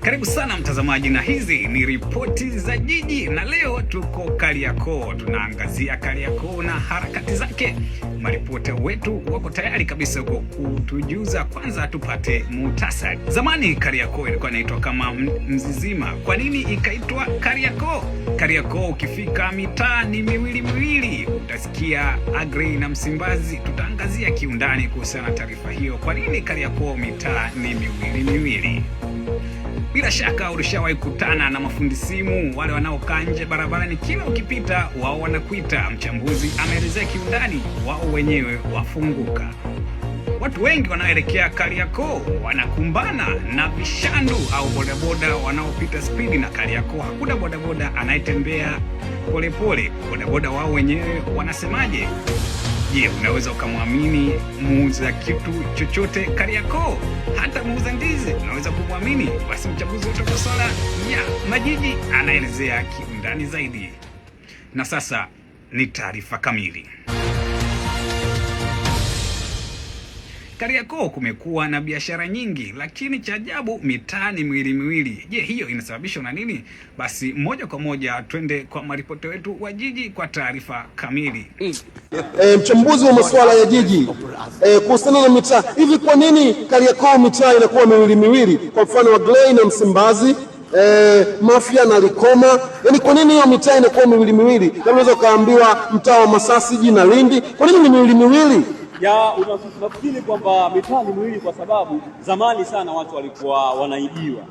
Karibu sana mtazamaji, na hizi ni ripoti za jiji, na leo tuko Kariakoo. Tunaangazia Kariakoo na harakati zake. Maripota wetu wako tayari kabisa kutujuza. Kwanza tupate muhtasari. Zamani Kariakoo ilikuwa inaitwa kama Mzizima. Kwa nini ikaitwa Kariakoo? Kariakoo ukifika mitaa ni miwili. Utasikia Agrey na Msimbazi. Tutaangazia kiundani kuhusiana na taarifa hiyo. Kwa nini Kariakoo mitaa ni miwili? Bila shaka ulishawahi kutana na mafundi simu wale wanaokaa nje barabarani, kila ukipita wao wanakuita. Mchambuzi ameelezea kiundani, wao wenyewe wafunguka. Watu wengi wanaoelekea Kariakoo wanakumbana na vishandu au bodaboda wanaopita spidi, na Kariakoo hakuna bodaboda anayetembea polepole. Bodaboda wao wenyewe wanasemaje? Je, unaweza ukamwamini muuza kitu chochote Kariakoo? Hata muuza ndizi unaweza kumwamini? Basi mchambuzi wetu wa swala ya majiji anaelezea kiundani zaidi. Na sasa ni taarifa kamili. Kariakoo kumekuwa na biashara nyingi, lakini cha ajabu mitaa ni miwili. Je, hiyo inasababishwa na nini? Basi moja kwa moja twende kwa maripoti wetu wa jiji kwa taarifa kamili. Mchambuzi wa masuala ya jiji kuhusiana na mitaa, hivi kwa nini Kariakoo mitaa inakuwa miwili? Kwa mfano Agrey na Msimbazi, Mafia na Likoma, yani kwa nini hiyo mitaa inakuwa miwili? Unaweza kaambiwa mtaa wa Masasi na Lindi, kwa nini ni miwili? Unafikiri kwamba mitaa ni miwili kwa sababu zamani sana watu walikuwa wanaibiwa.